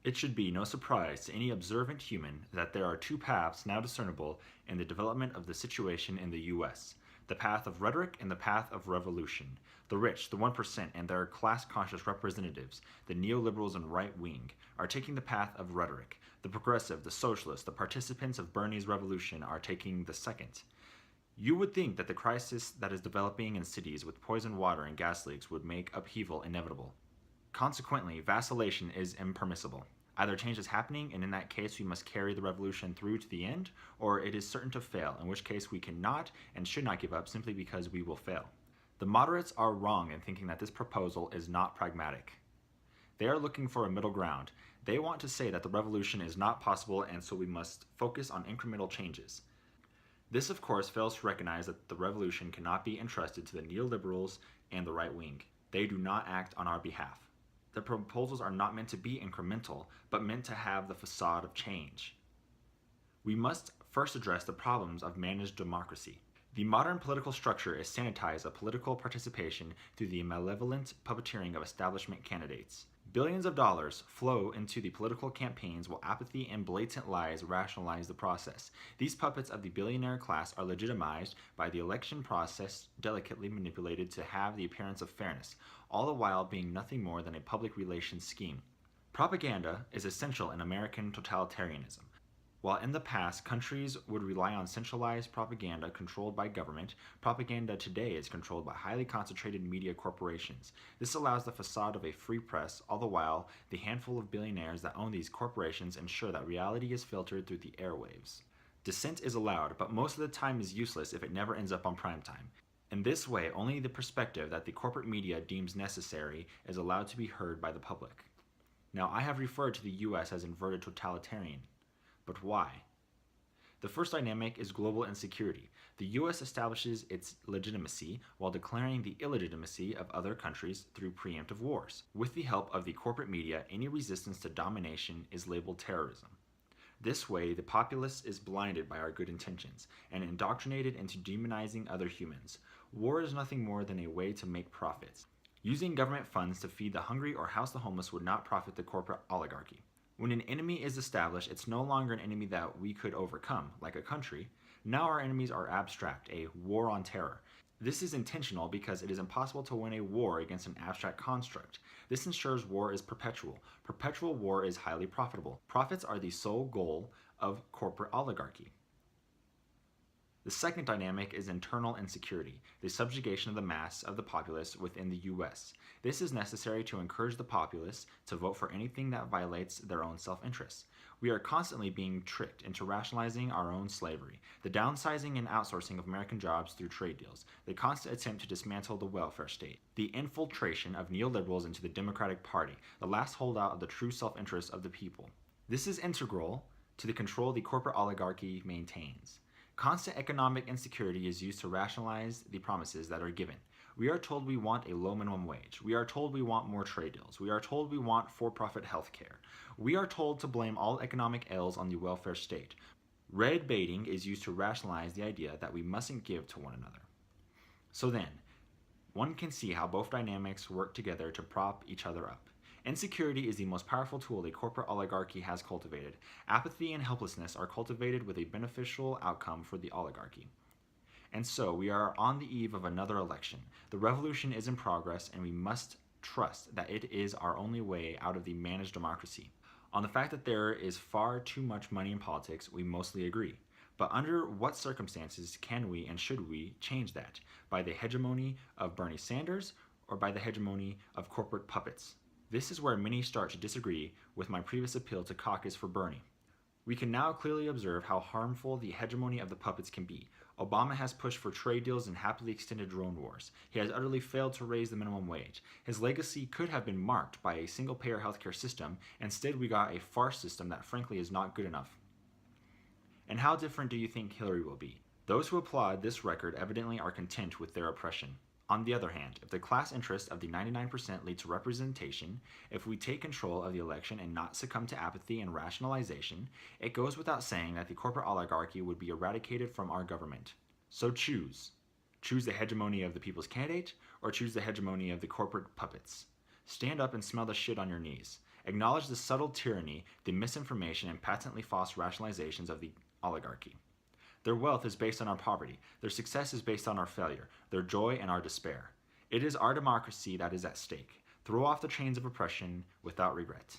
It should be no surprise to any observant human that there are two paths now discernible in the development of the situation in the US: the path of rhetoric and the path of revolution. The rich, the 1%, and their class conscious representatives, the neoliberals and right wing, are taking the path of rhetoric. The progressive, the socialist, the participants of Bernie's revolution are taking the second. You would think that the crisis that is developing in cities with poisoned water and gas leaks would make upheaval inevitable. Consequently, vacillation is impermissible. Either change is happening, and in that case we must carry the revolution through to the end, or it is certain to fail, in which case we cannot and should not give up simply because we will fail. The moderates are wrong in thinking that this proposal is not pragmatic. They are looking for a middle ground. They want to say that the revolution is not possible, and so we must focus on incremental changes. This, of course, fails to recognize that the revolution cannot be entrusted to the neoliberals and the right wing. They do not act on our behalf. The proposals are not meant to be incremental, but meant to have the facade of change. We must first address the problems of managed democracy. The modern political structure is sanitized of political participation through the malevolent puppeteering of establishment candidates. Billions of dollars flow into the political campaigns while apathy and blatant lies rationalize the process. These puppets of the billionaire class are legitimized by the election process, delicately manipulated to have the appearance of fairness, all the while being nothing more than a public relations scheme. Propaganda is essential in American totalitarianism. While in the past countries would rely on centralized propaganda controlled by government, propaganda today is controlled by highly concentrated media corporations. This allows the facade of a free press, all the while the handful of billionaires that own these corporations ensure that reality is filtered through the airwaves. Dissent is allowed, but most of the time is useless if it never ends up on primetime. In this way, only the perspective that the corporate media deems necessary is allowed to be heard by the public. Now, I have referred to the US as inverted totalitarian. But why? The first dynamic is global insecurity. The US establishes its legitimacy while declaring the illegitimacy of other countries through preemptive wars. With the help of the corporate media, any resistance to domination is labeled terrorism. This way, the populace is blinded by our good intentions and indoctrinated into demonizing other humans. War is nothing more than a way to make profits. Using government funds to feed the hungry or house the homeless would not profit the corporate oligarchy. When an enemy is established, it's no longer an enemy that we could overcome, like a country. Now our enemies are abstract, a war on terror. This is intentional because it is impossible to win a war against an abstract construct. This ensures war is perpetual. Perpetual war is highly profitable. Profits are the sole goal of corporate oligarchy. The second dynamic is internal insecurity, the subjugation of the mass of the populace within the US. This is necessary to encourage the populace to vote for anything that violates their own self-interest. We are constantly being tricked into rationalizing our own slavery, the downsizing and outsourcing of American jobs through trade deals, the constant attempt to dismantle the welfare state, the infiltration of neoliberals into the Democratic Party, the last holdout of the true self-interest of the people. This is integral to the control the corporate oligarchy maintains. Constant economic insecurity is used to rationalize the promises that are given. We are told we want a low minimum wage. We are told we want more trade deals. We are told we want for-profit health care. We are told to blame all economic ills on the welfare state. Red baiting is used to rationalize the idea that we mustn't give to one another. So then, one can see how both dynamics work together to prop each other up. Insecurity is the most powerful tool the corporate oligarchy has cultivated. Apathy and helplessness are cultivated with a beneficial outcome for the oligarchy. And so we are on the eve of another election. The revolution is in progress, and we must trust that it is our only way out of the managed democracy. On the fact that there is far too much money in politics, we mostly agree. But under what circumstances can we and should we change that? By the hegemony of Bernie Sanders or by the hegemony of corporate puppets? This is where many start to disagree with my previous appeal to caucus for Bernie. We can now clearly observe how harmful the hegemony of the puppets can be. Obama has pushed for trade deals and happily extended drone wars. He has utterly failed to raise the minimum wage. His legacy could have been marked by a single-payer healthcare system. Instead, we got a farce system that frankly is not good enough. And how different do you think Hillary will be? Those who applaud this record evidently are content with their oppression. On the other hand, if the class interests of the 99% lead to representation, if we take control of the election and not succumb to apathy and rationalization, it goes without saying that the corporate oligarchy would be eradicated from our government. So choose. Choose the hegemony of the people's candidate, or choose the hegemony of the corporate puppets. Stand up and smell the shit on your knees. Acknowledge the subtle tyranny, the misinformation, and patently false rationalizations of the oligarchy. Their wealth is based on our poverty. Their success is based on our failure, their joy and our despair. It is our democracy that is at stake. Throw off the chains of oppression without regret.